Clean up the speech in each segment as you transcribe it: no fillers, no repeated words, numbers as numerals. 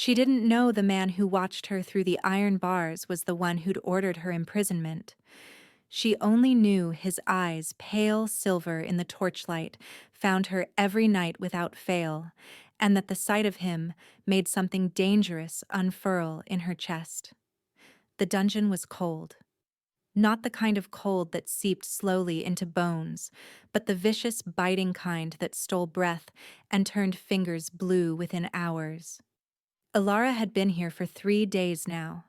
She didn't know the man who watched her through the iron bars was the one who'd ordered her imprisonment. She only knew his eyes, pale silver in the torchlight, found her every night without fail, and that the sight of him made something dangerous unfurl in her chest. The dungeon was cold. Not the kind of cold that seeped slowly into bones, but the vicious, biting kind that stole breath and turned fingers blue within hours. Elara had been here for 3 days now.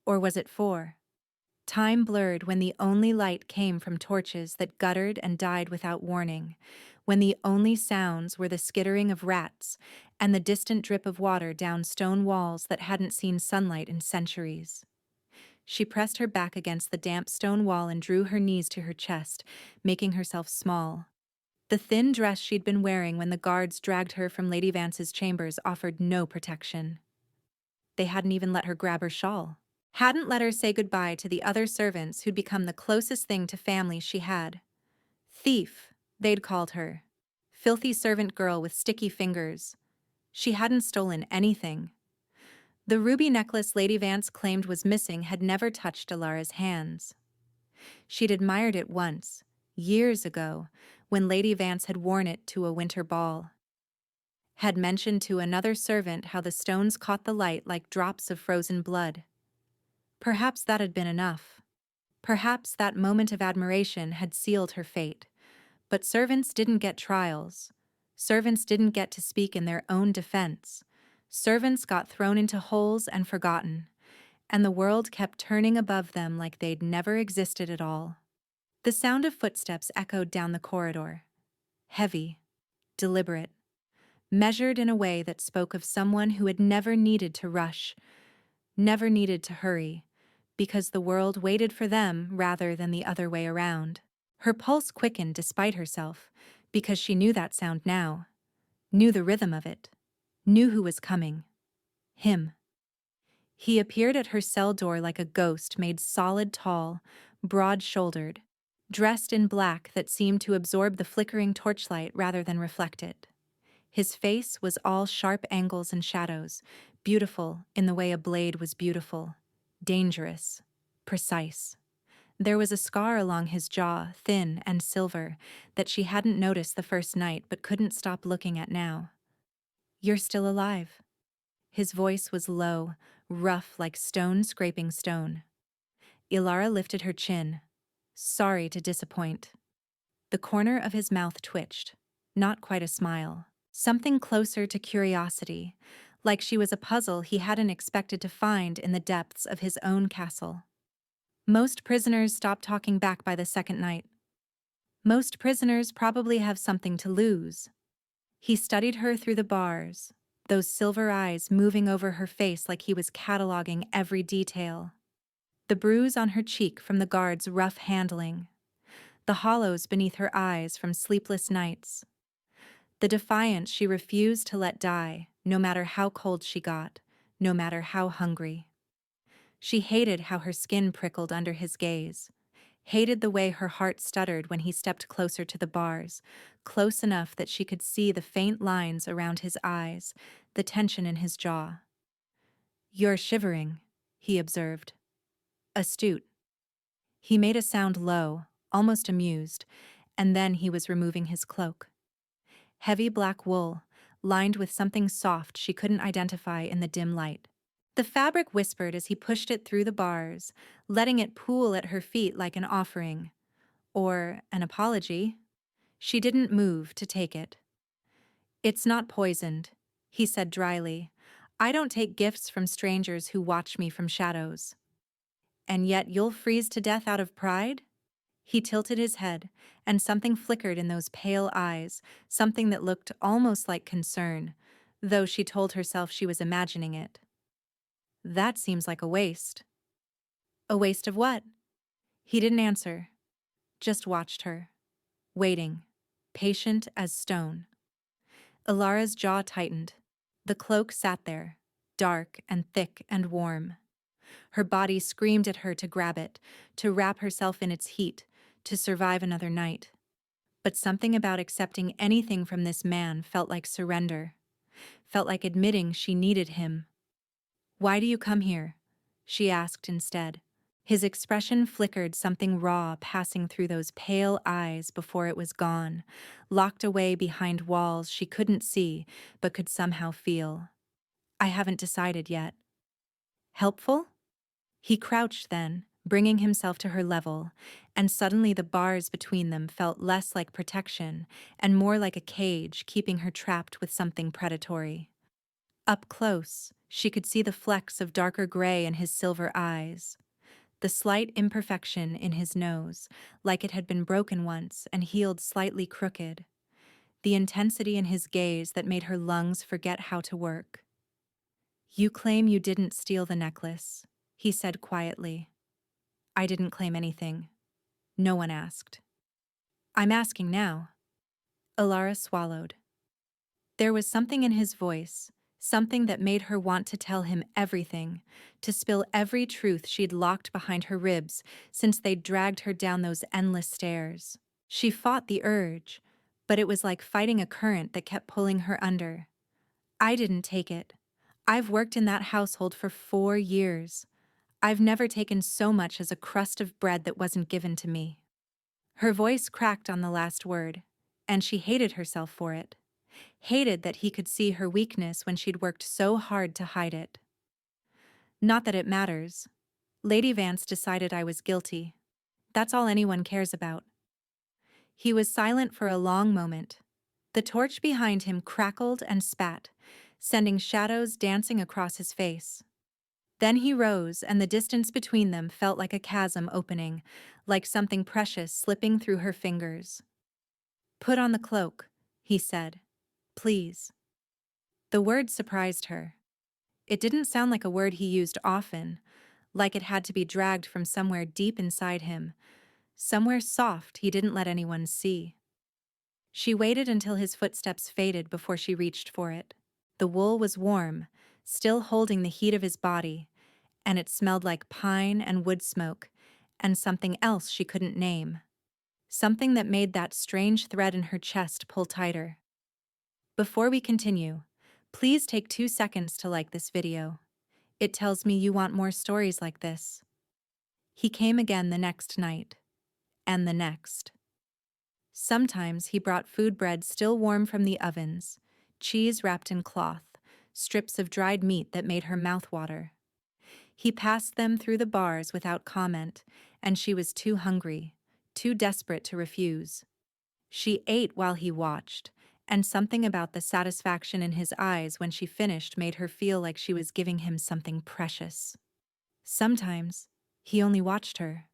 Or was it 4? Time blurred when the only light came from torches that guttered and died without warning, when the only sounds were the skittering of rats and the distant drip of water down stone walls that hadn't seen sunlight in centuries. She pressed her back against the damp stone wall and drew her knees to her chest, making herself small. The thin dress she'd been wearing when the guards dragged her from Lady Vance's chambers offered no protection. They hadn't even let her grab her shawl. Hadn't let her say goodbye to the other servants who'd become the closest thing to family she had. Thief, they'd called her. Filthy servant girl with sticky fingers. She hadn't stolen anything. The ruby necklace Lady Vance claimed was missing had never touched Elara's hands. She'd admired it once, years ago, when Lady Vance had worn it to a winter ball. Had mentioned to another servant how the stones caught the light like drops of frozen blood. Perhaps that had been enough. Perhaps that moment of admiration had sealed her fate. But servants didn't get trials. Servants didn't get to speak in their own defense. Servants got thrown into holes and forgotten, and the world kept turning above them like they'd never existed at all. The sound of footsteps echoed down the corridor. Heavy, deliberate, measured in a way that spoke of someone who had never needed to rush, never needed to hurry, because the world waited for them rather than the other way around. Her pulse quickened despite herself, because she knew that sound now, knew the rhythm of it, knew who was coming. Him. He appeared at her cell door like a ghost made solid tall, broad-shouldered, dressed in black that seemed to absorb the flickering torchlight rather than reflect it. His face was all sharp angles and shadows, beautiful in the way a blade was beautiful, dangerous, precise. There was a scar along his jaw, thin and silver, that she hadn't noticed the first night but couldn't stop looking at now. "You're still alive." His voice was low, rough like stone scraping stone. Elara lifted her chin. Sorry to disappoint. The corner of his mouth twitched. Not quite a smile. Something closer to curiosity, like she was a puzzle he hadn't expected to find in the depths of his own castle. Most prisoners stop talking back by the second night. Most prisoners probably have something to lose. He studied her through the bars, those silver eyes moving over her face like he was cataloging every detail. The bruise on her cheek from the guard's rough handling. The hollows beneath her eyes from sleepless nights. The defiance she refused to let die, no matter how cold she got, no matter how hungry. She hated how her skin prickled under his gaze, hated the way her heart stuttered when he stepped closer to the bars, close enough that she could see the faint lines around his eyes, the tension in his jaw. "You're shivering," he observed. Astute. He made a sound low, almost amused, and then he was removing his cloak. Heavy black wool, lined with something soft she couldn't identify in the dim light. The fabric whispered as he pushed it through the bars, letting it pool at her feet like an offering. Or an apology. She didn't move to take it. "It's not poisoned," he said dryly. "I don't take gifts from strangers who watch me from shadows." "And yet you'll freeze to death out of pride?" He tilted his head, and something flickered in those pale eyes, something that looked almost like concern, though she told herself she was imagining it. "That seems like a waste." "A waste of what?" He didn't answer, just watched her, waiting, patient as stone. Elara's jaw tightened. The cloak sat there, dark and thick and warm. Her body screamed at her to grab it, to wrap herself in its heat, to survive another night. But something about accepting anything from this man felt like surrender, felt like admitting she needed him, "Why do you come here?" she asked instead. His expression flickered, something raw passing through those pale eyes before it was gone, locked away behind walls she couldn't see but could somehow feel. "I haven't decided yet." "Helpful?" He crouched then, bringing himself to her level, and suddenly the bars between them felt less like protection and more like a cage keeping her trapped with something predatory. Up close, she could see the flecks of darker gray in his silver eyes, the slight imperfection in his nose, like it had been broken once and healed slightly crooked, the intensity in his gaze that made her lungs forget how to work. "You claim you didn't steal the necklace," he said quietly. "I didn't claim anything. No one asked." "I'm asking now." Elara swallowed. There was something in his voice, something that made her want to tell him everything, to spill every truth she'd locked behind her ribs since they'd dragged her down those endless stairs. She fought the urge, but it was like fighting a current that kept pulling her under. "I didn't take it. I've worked in that household for 4 years. I've never taken so much as a crust of bread that wasn't given to me." Her voice cracked on the last word, and she hated herself for it. Hated that he could see her weakness when she'd worked so hard to hide it. "Not that it matters. Lady Vance decided I was guilty. That's all anyone cares about." He was silent for a long moment. The torch behind him crackled and spat, sending shadows dancing across his face. Then he rose, and the distance between them felt like a chasm opening, like something precious slipping through her fingers. "Put on the cloak," he said. "Please." The word surprised her. It didn't sound like a word he used often, like it had to be dragged from somewhere deep inside him, somewhere soft he didn't let anyone see. She waited until his footsteps faded before she reached for it. The wool was warm, still holding the heat of his body, and it smelled like pine and wood smoke, and something else she couldn't name. Something that made that strange thread in her chest pull tighter. Before we continue, please take 2 seconds to like this video. It tells me you want more stories like this. He came again the next night, and the next. Sometimes he brought food bread still warm from the ovens, cheese wrapped in cloth, strips of dried meat that made her mouth water. He passed them through the bars without comment, and she was too hungry, too desperate to refuse. She ate while he watched, and something about the satisfaction in his eyes when she finished made her feel like she was giving him something precious. Sometimes, he only watched her,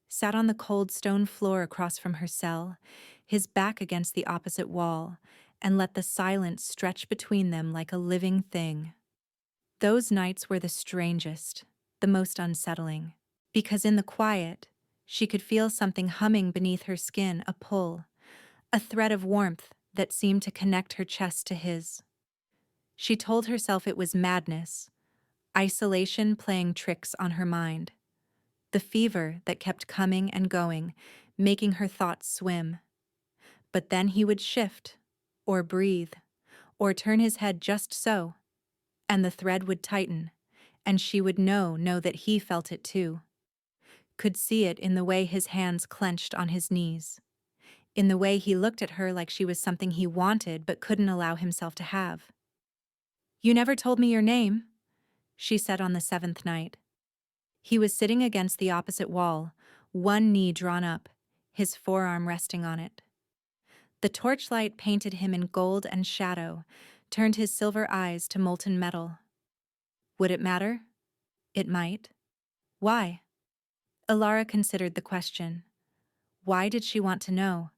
sat on the cold stone floor across from her cell, his back against the opposite wall, and let the silence stretch between them like a living thing. Those nights were the strangest, the most unsettling, because in the quiet, she could feel something humming beneath her skin, a pull, a thread of warmth that seemed to connect her chest to his. She told herself it was madness, isolation playing tricks on her mind, the fever that kept coming and going, making her thoughts swim. But then he would shift, or breathe, or turn his head just so, and the thread would tighten, and she would know that he felt it too. Could see it in the way his hands clenched on his knees, in the way he looked at her like she was something he wanted but couldn't allow himself to have. "You never told me your name," she said on the 7th night. He was sitting against the opposite wall, one knee drawn up, his forearm resting on it. The torchlight painted him in gold and shadow, turned his silver eyes to molten metal. Would it matter? It might. Why? Elara considered the question. Why did she want to know?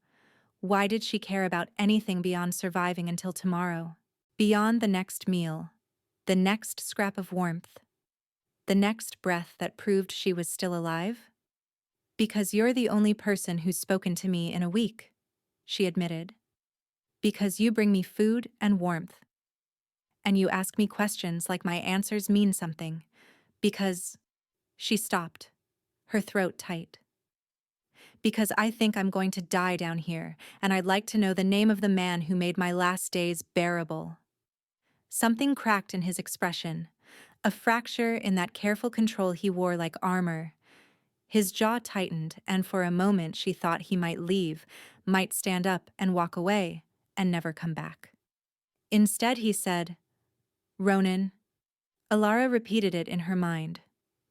Why did she care about anything beyond surviving until tomorrow? Beyond the next meal, the next scrap of warmth, the next breath that proved she was still alive? "Because you're the only person who's spoken to me in a week," she admitted. "Because you bring me food and warmth. And you ask me questions like my answers mean something. Because—" She stopped, her throat tight. "Because I think I'm going to die down here, and I'd like to know the name of the man who made my last days bearable." Something cracked in his expression, A fracture in that careful control he wore like armor. His jaw tightened, and for a moment she thought he might leave, might stand up and walk away, and never come back. Instead he said, "Ronan." Elara repeated it in her mind.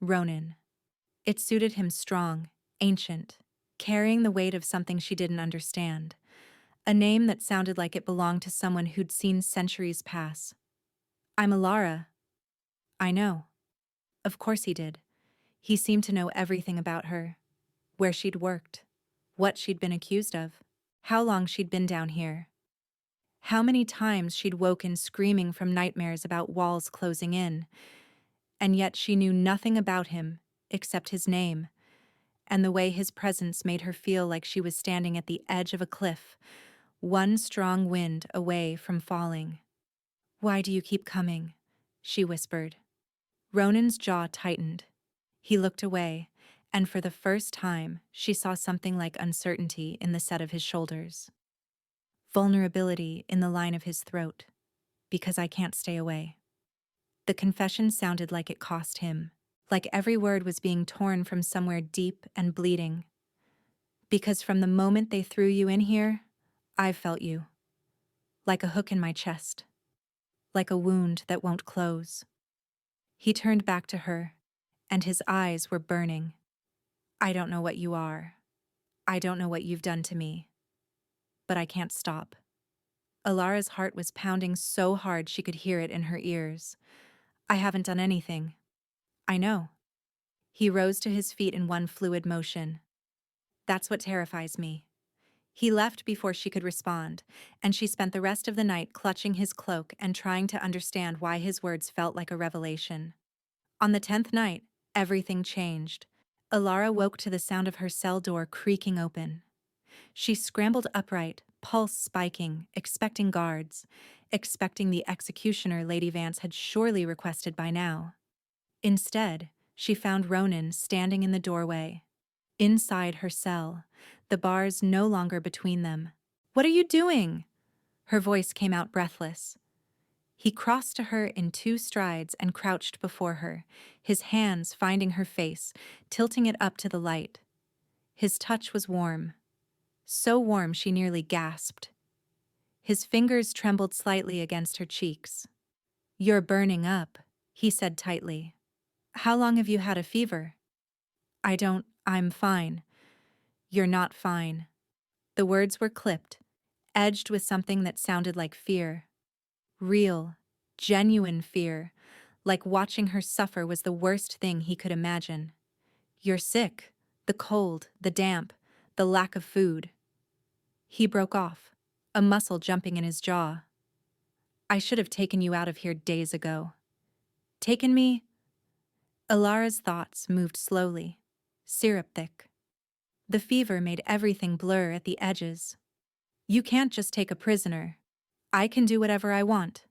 Ronan. It suited him, strong, ancient, carrying the weight of something she didn't understand. A name that sounded like it belonged to someone who'd seen centuries pass. "I'm Elara." "I know." Of course he did. He seemed to know everything about her. Where she'd worked. What she'd been accused of. How long she'd been down here. How many times she'd woken screaming from nightmares about walls closing in. And yet she knew nothing about him, except his name, and the way his presence made her feel like she was standing at the edge of a cliff, one strong wind away from falling. "Why do you keep coming?" she whispered. Ronan's jaw tightened. He looked away, and for the first time, she saw something like uncertainty in the set of his shoulders. Vulnerability in the line of his throat. "Because I can't stay away." The confession sounded like it cost him, like every word was being torn from somewhere deep and bleeding. "Because from the moment they threw you in here, I've felt you. Like a hook in my chest. Like a wound that won't close." He turned back to her, and his eyes were burning. "I don't know what you are. I don't know what you've done to me. But I can't stop." Alara's heart was pounding so hard she could hear it in her ears. "I haven't done anything." "I know." He rose to his feet in one fluid motion. "That's what terrifies me." He left before she could respond, and she spent the rest of the night clutching his cloak and trying to understand why his words felt like a revelation. On the 10th night, everything changed. Elara woke to the sound of her cell door creaking open. She scrambled upright, pulse spiking, expecting guards, expecting the executioner Lady Vance had surely requested by now. Instead, she found Ronan standing in the doorway. Inside her cell, the bars no longer between them. "What are you doing?" Her voice came out breathless. He crossed to her in 2 strides and crouched before her, his hands finding her face, tilting it up to the light. His touch was warm. So warm she nearly gasped. His fingers trembled slightly against her cheeks. "You're burning up," he said tightly. "How long have you had a fever?" I'm fine." "You're not fine." The words were clipped, edged with something that sounded like fear. Real, genuine fear, like watching her suffer was the worst thing he could imagine. "You're sick. The cold, the damp, the lack of food." He broke off, a muscle jumping in his jaw. "I should have taken you out of here days ago." "Taken me?" Elara's thoughts moved slowly, syrup thick. The fever made everything blur at the edges. "You can't just take a prisoner. I can do whatever I want."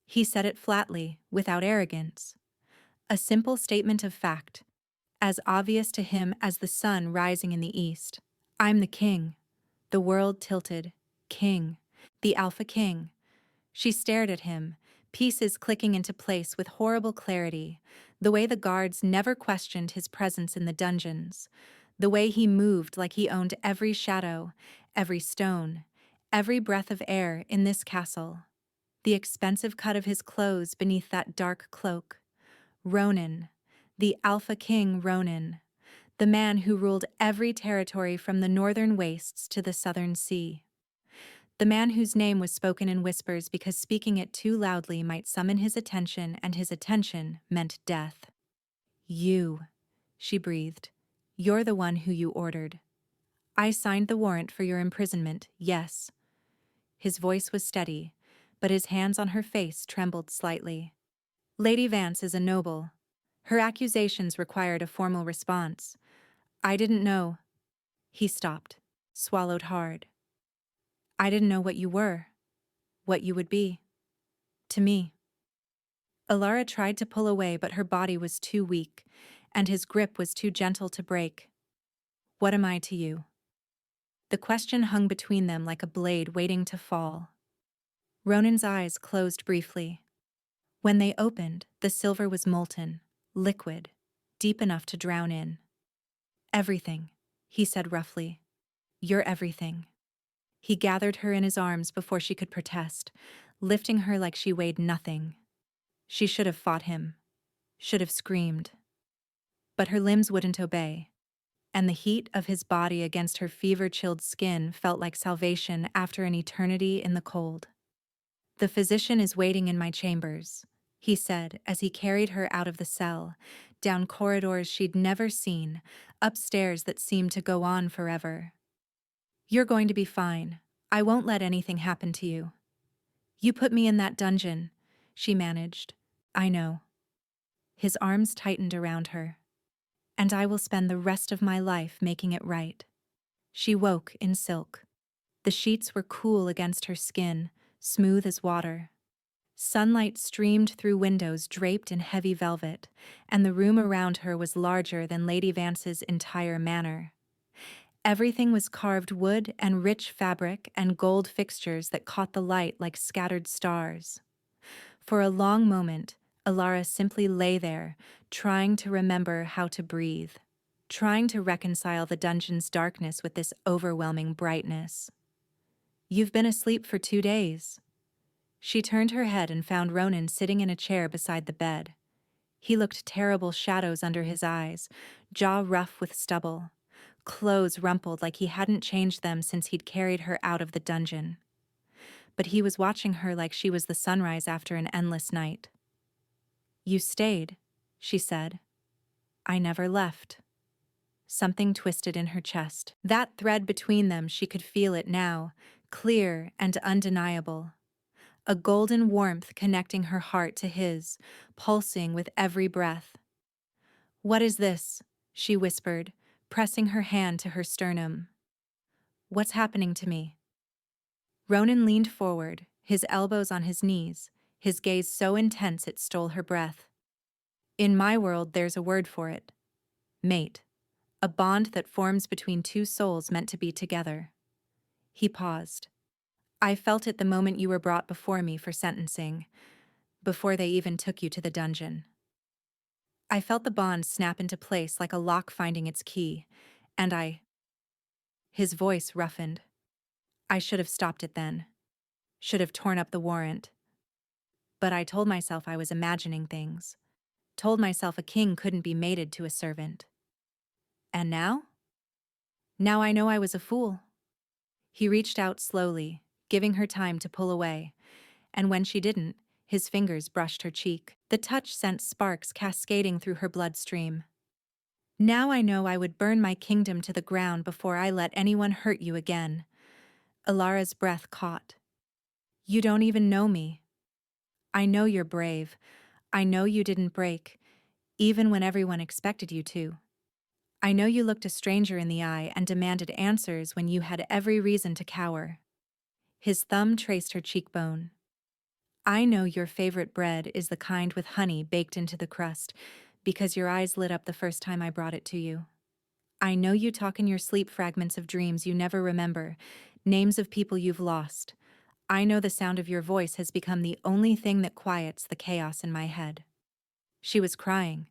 He said it flatly, without arrogance. A simple statement of fact, as obvious to him as the sun rising in the east. "I'm the king." The world tilted. King. The Alpha King. She stared at him, pieces clicking into place with horrible clarity, the way the guards never questioned his presence in the dungeons, the way he moved like he owned every shadow, every stone, every breath of air in this castle, the expensive cut of his clothes beneath that dark cloak. Ronan, the Alpha King Ronan, the man who ruled every territory from the northern wastes to the southern sea. The man whose name was spoken in whispers because speaking it too loudly might summon his attention, and his attention meant death. "You," she breathed. "You're the one who you ordered. I signed the warrant for your imprisonment, yes." His voice was steady, but his hands on her face trembled slightly. "Lady Vance is a noble. Her accusations required a formal response. I didn't know." He stopped, swallowed hard. "I didn't know what you were, what you would be. To me." Elara tried to pull away, but her body was too weak, and his grip was too gentle to break. "What am I to you?" The question hung between them like a blade waiting to fall. Ronan's eyes closed briefly. When they opened, the silver was molten, liquid, deep enough to drown in. "Everything," he said roughly. "You're everything." He gathered her in his arms before she could protest, lifting her like she weighed nothing. She should have fought him, should have screamed. But her limbs wouldn't obey, and the heat of his body against her fever-chilled skin felt like salvation after an eternity in the cold. "The physician is waiting in my chambers," he said as he carried her out of the cell, down corridors she'd never seen, upstairs that seemed to go on forever. "You're going to be fine. I won't let anything happen to you." "You put me in that dungeon," she managed. "I know." His arms tightened around her. "And I will spend the rest of my life making it right." She woke in silk. The sheets were cool against her skin, smooth as water. Sunlight streamed through windows draped in heavy velvet, and the room around her was larger than Lady Vance's entire manor. Everything was carved wood and rich fabric and gold fixtures that caught the light like scattered stars. For a long moment, Elara simply lay there, trying to remember how to breathe, trying to reconcile the dungeon's darkness with this overwhelming brightness. "You've been asleep for 2 days." She turned her head and found Ronan sitting in a chair beside the bed. He looked terrible shadows under his eyes, jaw rough with stubble, clothes rumpled like he hadn't changed them since he'd carried her out of the dungeon. But he was watching her like she was the sunrise after an endless night. "You stayed," she said. "I never left." Something twisted in her chest. That thread between them, she could feel it now, clear and undeniable. A golden warmth connecting her heart to his, pulsing with every breath. "What is this?" she whispered, pressing her hand to her sternum. "What's happening to me?" Ronan leaned forward, his elbows on his knees, his gaze so intense it stole her breath. "In my world, there's a word for it. Mate. A bond that forms between two souls meant to be together." He paused. "I felt it the moment you were brought before me for sentencing, before they even took you to the dungeon. I felt the bond snap into place like a lock finding its key, and His voice roughened. "I should have stopped it then. Should have torn up the warrant. But I told myself I was imagining things. Told myself a king couldn't be mated to a servant. And now? Now I know I was a fool." He reached out slowly, giving her time to pull away, and when she didn't, his fingers brushed her cheek. The touch sent sparks cascading through her bloodstream. "Now I know I would burn my kingdom to the ground before I let anyone hurt you again." Elara's breath caught. "You don't even know me. I know you're brave. I know you didn't break, even when everyone expected you to. I know you looked a stranger in the eye and demanded answers when you had every reason to cower." His thumb traced her cheekbone. "I know your favorite bread is the kind with honey baked into the crust, because your eyes lit up the first time I brought it to you. I know you talk in your sleep fragments of dreams you never remember, names of people you've lost. I know the sound of your voice has become the only thing that quiets the chaos in my head." She was crying.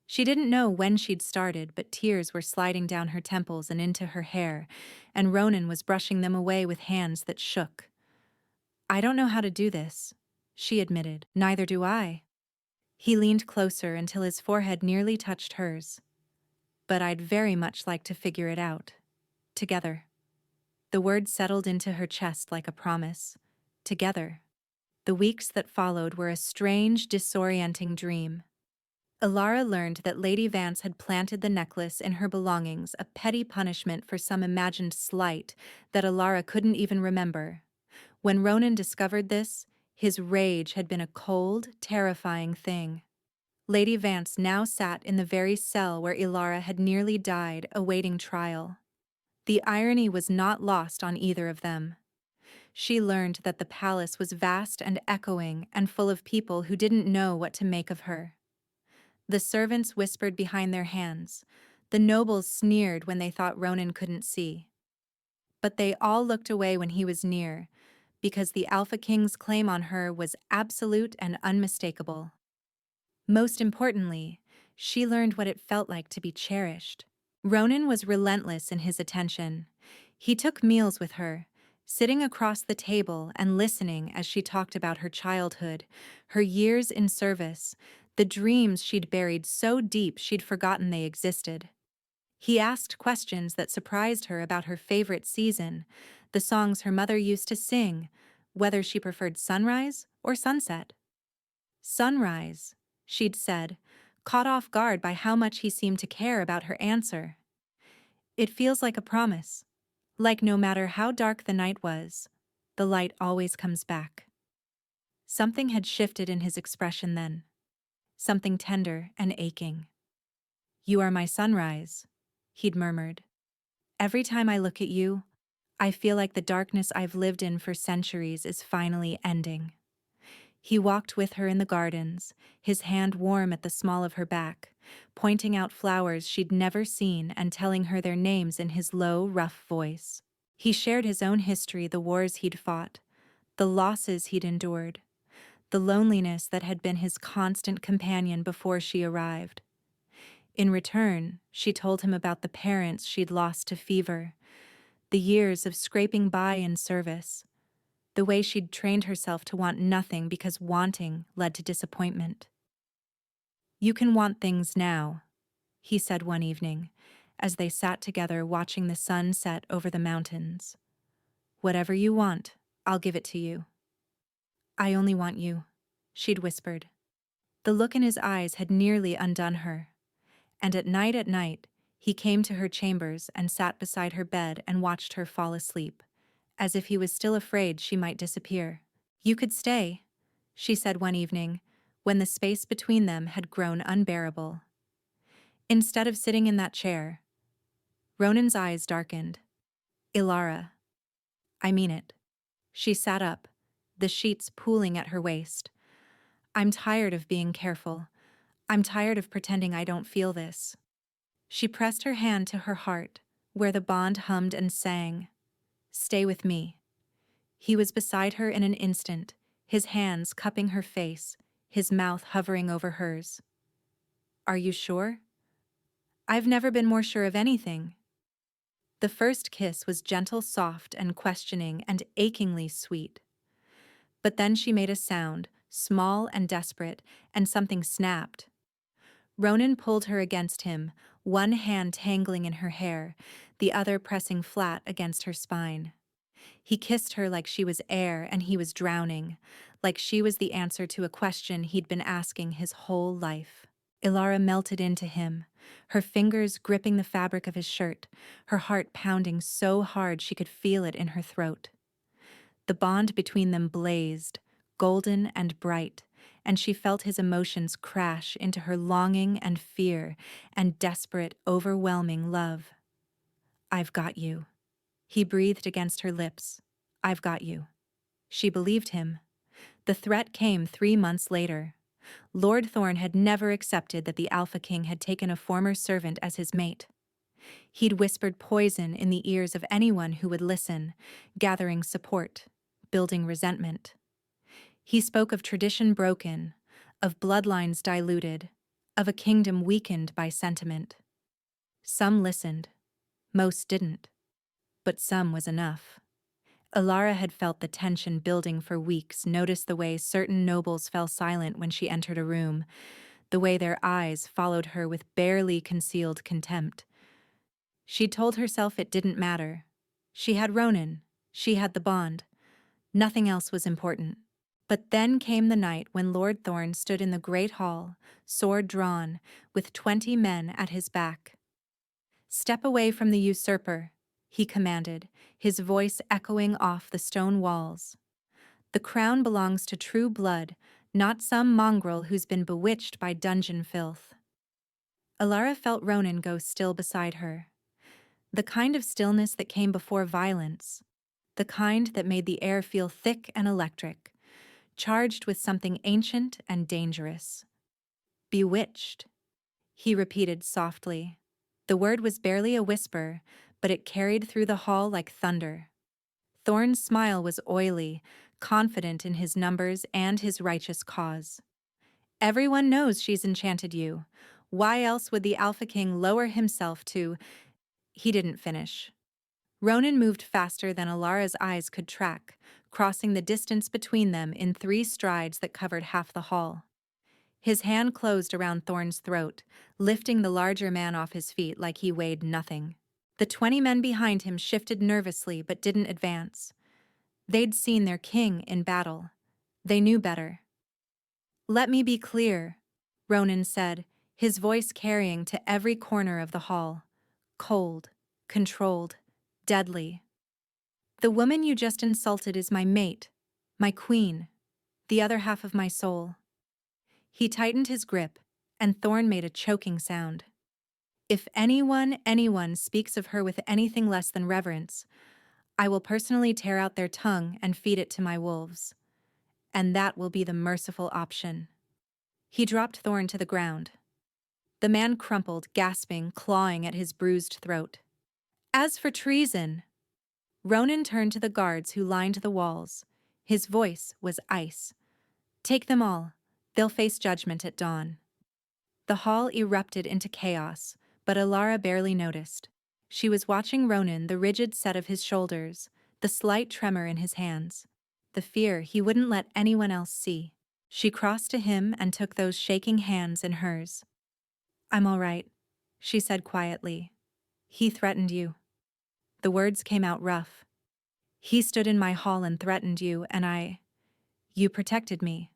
She didn't know when she'd started, but tears were sliding down her temples and into her hair, and Ronan was brushing them away with hands that shook. "I don't know how to do this," she admitted. "Neither do I." He leaned closer until his forehead nearly touched hers. "But I'd very much like to figure it out. Together." The word settled into her chest like a promise. Together. The weeks that followed were a strange, disorienting dream. Elara learned that Lady Vance had planted the necklace in her belongings, a petty punishment for some imagined slight that Elara couldn't even remember. When Ronan discovered this, his rage had been a cold, terrifying thing. Lady Vance now sat in the very cell where Elara had nearly died, awaiting trial. The irony was not lost on either of them. She learned that the palace was vast and echoing and full of people who didn't know what to make of her. The servants whispered behind their hands. The nobles sneered when they thought Ronan couldn't see. But they all looked away when he was near, because the Alpha King's claim on her was absolute and unmistakable. Most importantly, she learned what it felt like to be cherished. Ronan was relentless in his attention. He took meals with her, sitting across the table and listening as she talked about her childhood, her years in service, the dreams she'd buried so deep she'd forgotten they existed. He asked questions that surprised her about her favorite season, the songs her mother used to sing, whether she preferred sunrise or sunset. Sunrise, she'd said, caught off guard by how much he seemed to care about her answer. It feels like a promise, like no matter how dark the night was, the light always comes back. Something had shifted in his expression then, something tender and aching. "You are my sunrise," he'd murmured. "Every time I look at you, I feel like the darkness I've lived in for centuries is finally ending." He walked with her in the gardens, his hand warm at the small of her back, pointing out flowers she'd never seen and telling her their names in his low, rough voice. He shared his own history, the wars he'd fought, the losses he'd endured, the loneliness that had been his constant companion before she arrived. In return, she told him about the parents she'd lost to fever, the years of scraping by in service, the way she'd trained herself to want nothing because wanting led to disappointment. "You can want things now," he said one evening, as they sat together watching the sun set over the mountains. "Whatever you want, I'll give it to you." "I only want you," she'd whispered. The look in his eyes had nearly undone her. And at night, he came to her chambers and sat beside her bed and watched her fall asleep, as if he was still afraid she might disappear. "You could stay," she said one evening, when the space between them had grown unbearable. "Instead of sitting in that chair." Ronan's eyes darkened. "Elara. I mean it." She sat up, the sheets pooling at her waist. "I'm tired of being careful. I'm tired of pretending I don't feel this." She pressed her hand to her heart, where the bond hummed and sang. "Stay with me." He was beside her in an instant, his hands cupping her face, his mouth hovering over hers. "Are you sure?" "I've never been more sure of anything." The first kiss was gentle, soft, and questioning, and achingly sweet. But then she made a sound, small and desperate, and something snapped. Ronan pulled her against him, one hand tangling in her hair, the other pressing flat against her spine. He kissed her like she was air and he was drowning, like she was the answer to a question he'd been asking his whole life. Elara melted into him, her fingers gripping the fabric of his shirt, her heart pounding so hard she could feel it in her throat. The bond between them blazed, golden and bright, and she felt his emotions crash into her longing and fear and desperate, overwhelming love. "I've got you." He breathed against her lips. "I've got you." She believed him. The threat came 3 months later. Lord Thorn had never accepted that the Alpha King had taken a former servant as his mate. He'd whispered poison in the ears of anyone who would listen, gathering support, building resentment. He spoke of tradition broken, of bloodlines diluted, of a kingdom weakened by sentiment. Some listened. Most didn't. But some was enough. Elara had felt the tension building for weeks, noticed the way certain nobles fell silent when she entered a room, the way their eyes followed her with barely concealed contempt. She'd told herself it didn't matter. She had Ronan. She had the bond. Nothing else was important. But then came the night when Lord Thorn stood in the great hall, sword drawn, with 20 men at his back. "Step away from the usurper," he commanded, his voice echoing off the stone walls. "The crown belongs to true blood, not some mongrel who's been bewitched by dungeon filth." Elara felt Ronan go still beside her. The kind of stillness that came before violence, the kind that made the air feel thick and electric, charged with something ancient and dangerous. "Bewitched," he repeated softly. The word was barely a whisper, but it carried through the hall like thunder. Thorn's smile was oily, confident in his numbers and his righteous cause. Everyone knows she's enchanted you. Why else would the Alpha King lower himself to— He didn't finish. Ronan moved faster than Elara's eyes could track, crossing the distance between them in 3 strides that covered half the hall. His hand closed around Thorn's throat, lifting the larger man off his feet like he weighed nothing. The 20 men behind him shifted nervously but didn't advance. They'd seen their king in battle. They knew better. "Let me be clear," Ronan said, his voice carrying to every corner of the hall. Cold, controlled, deadly. "The woman you just insulted is my mate, my queen, the other half of my soul." He tightened his grip, and Thorn made a choking sound. "If anyone speaks of her with anything less than reverence, I will personally tear out their tongue and feed it to my wolves. And that will be the merciful option." He dropped Thorn to the ground. The man crumpled, gasping, clawing at his bruised throat. "As for treason," Ronan turned to the guards who lined the walls. His voice was ice. "Take them all. They'll face judgment at dawn." The hall erupted into chaos, but Elara barely noticed. She was watching Ronan, the rigid set of his shoulders, the slight tremor in his hands, the fear he wouldn't let anyone else see. She crossed to him and took those shaking hands in hers. "I'm all right," she said quietly. "He threatened you." The words came out rough. "He stood in my hall and threatened you, and you protected me."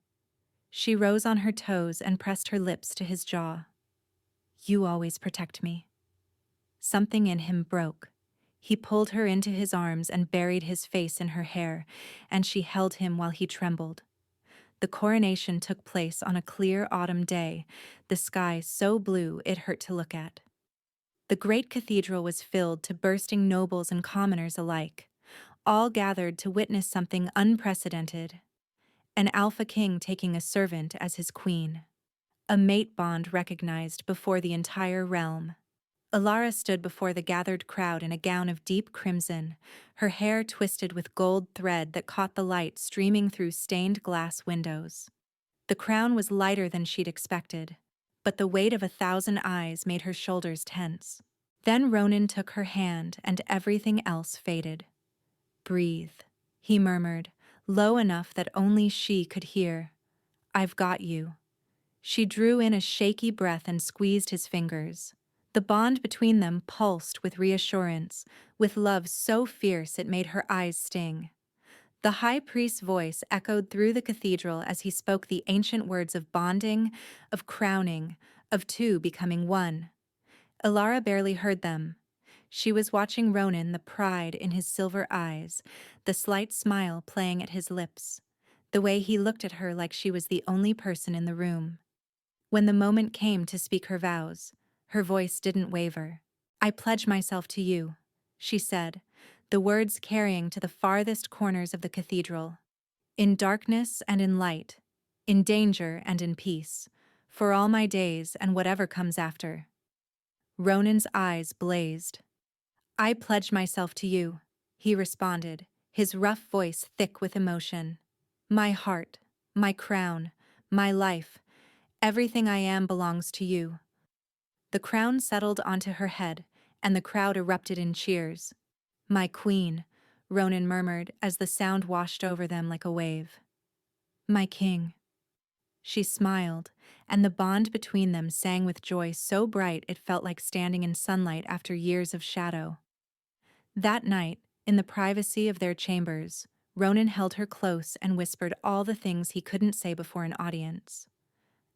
She rose on her toes and pressed her lips to his jaw. "You always protect me." Something in him broke. He pulled her into his arms and buried his face in her hair, and she held him while he trembled. The coronation took place on a clear autumn day, the sky so blue it hurt to look at. The great cathedral was filled to bursting nobles and commoners alike, all gathered to witness something unprecedented. An Alpha King taking a servant as his queen. A mate bond recognized before the entire realm. Elara stood before the gathered crowd in a gown of deep crimson, her hair twisted with gold thread that caught the light streaming through stained glass windows. The crown was lighter than she'd expected, but the weight of 1,000 eyes made her shoulders tense. Then Ronan took her hand and everything else faded. "Breathe," he murmured, low enough that only she could hear. "I've got you." She drew in a shaky breath and squeezed his fingers. The bond between them pulsed with reassurance, with love so fierce it made her eyes sting. The high priest's voice echoed through the cathedral as he spoke the ancient words of bonding, of crowning, of 2 becoming 1. Elara barely heard them. She was watching Ronan, the pride in his silver eyes, the slight smile playing at his lips, the way he looked at her like she was the only person in the room. When the moment came to speak her vows, her voice didn't waver. "I pledge myself to you," she said, the words carrying to the farthest corners of the cathedral. "In darkness and in light, in danger and in peace, for all my days and whatever comes after." Ronan's eyes blazed. "I pledge myself to you," he responded, his rough voice thick with emotion. "My heart, my crown, my life, everything I am belongs to you." The crown settled onto her head, and the crowd erupted in cheers. "My queen," Ronan murmured as the sound washed over them like a wave. "My king." She smiled, and the bond between them sang with joy so bright it felt like standing in sunlight after years of shadow. That night, in the privacy of their chambers, Ronan held her close and whispered all the things he couldn't say before an audience.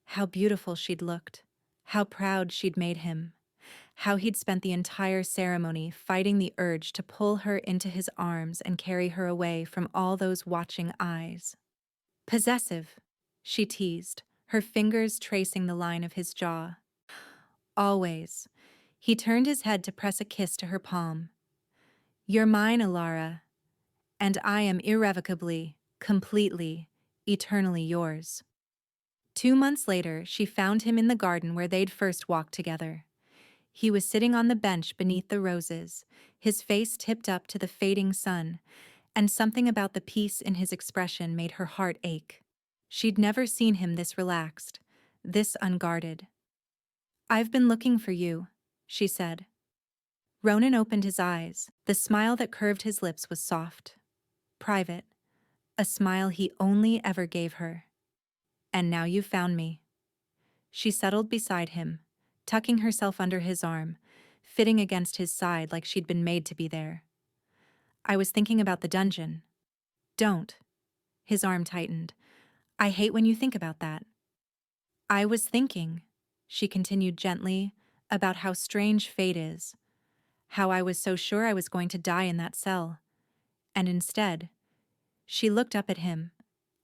How beautiful she'd looked. How proud she'd made him. How he'd spent the entire ceremony fighting the urge to pull her into his arms and carry her away from all those watching eyes. "Possessive," she teased, her fingers tracing the line of his jaw. "Always." He turned his head to press a kiss to her palm. "You're mine, Elara, and I am irrevocably, completely, eternally yours." 2 months later, she found him in the garden where they'd first walked together. He was sitting on the bench beneath the roses, his face tipped up to the fading sun, and something about the peace in his expression made her heart ache. She'd never seen him this relaxed, this unguarded. "I've been looking for you," she said. Ronan opened his eyes. The smile that curved his lips was soft, private, a smile he only ever gave her. "And now you've found me." She settled beside him, tucking herself under his arm, fitting against his side like she'd been made to be there. "I was thinking about the dungeon." "Don't." His arm tightened. "I hate when you think about that." "I was thinking," she continued gently, "about how strange fate is. How I was so sure I was going to die in that cell. And instead," she looked up at him,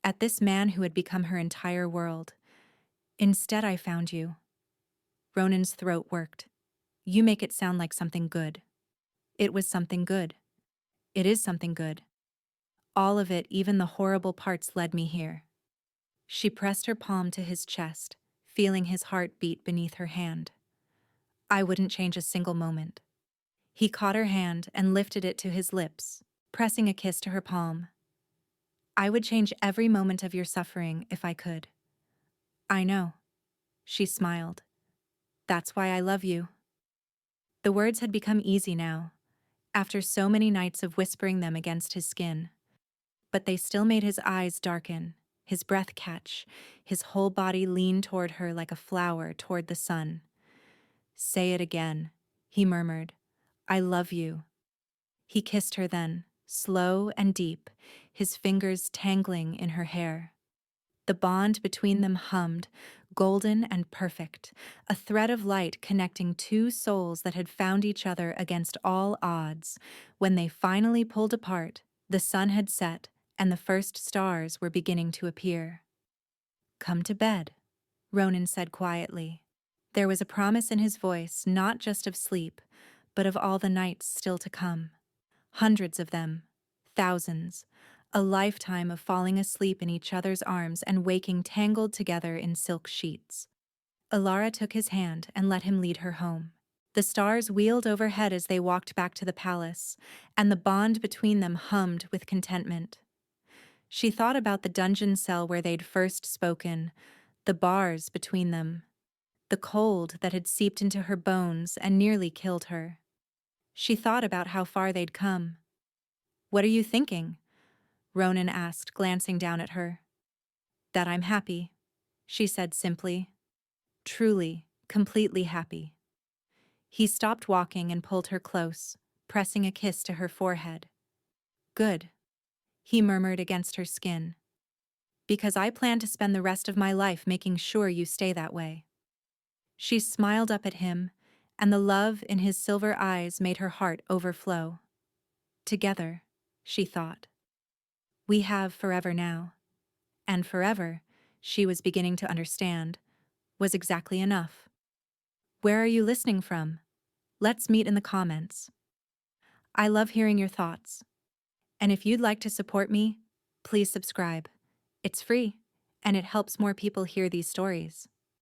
at this man who had become her entire world. "Instead, I found you." Ronan's throat worked. "You make it sound like something good." "It was something good. It is something good. All of it, even the horrible parts, led me here." She pressed her palm to his chest, feeling his heart beat beneath her hand. "I wouldn't change a single moment." He caught her hand and lifted it to his lips, pressing a kiss to her palm. "I would change every moment of your suffering if I could." "I know." She smiled. "That's why I love you." The words had become easy now, after so many nights of whispering them against his skin. But they still made his eyes darken, his breath catch, his whole body lean toward her like a flower toward the sun. "Say it again," he murmured. "I love you." He kissed her then, slow and deep, his fingers tangling in her hair. The bond between them hummed, golden and perfect, a thread of light connecting two souls that had found each other against all odds. When they finally pulled apart, the sun had set and the first stars were beginning to appear. "Come to bed," Ronan said quietly. There was a promise in his voice, not just of sleep, but of all the nights still to come. Hundreds of them, thousands, a lifetime of falling asleep in each other's arms and waking tangled together in silk sheets. Elara took his hand and let him lead her home. The stars wheeled overhead as they walked back to the palace, and the bond between them hummed with contentment. She thought about the dungeon cell where they'd first spoken, the bars between them, the cold that had seeped into her bones and nearly killed her. She thought about how far they'd come. "What are you thinking?" Ronan asked, glancing down at her. "That I'm happy," she said simply. "Truly, completely happy." He stopped walking and pulled her close, pressing a kiss to her forehead. "Good," he murmured against her skin. "Because I plan to spend the rest of my life making sure you stay that way." She smiled up at him, and the love in his silver eyes made her heart overflow. Together, she thought. We have forever now. And forever, she was beginning to understand, was exactly enough. Where are you listening from? Let's meet in the comments. I love hearing your thoughts. And if you'd like to support me, please subscribe. It's free, and it helps more people hear these stories.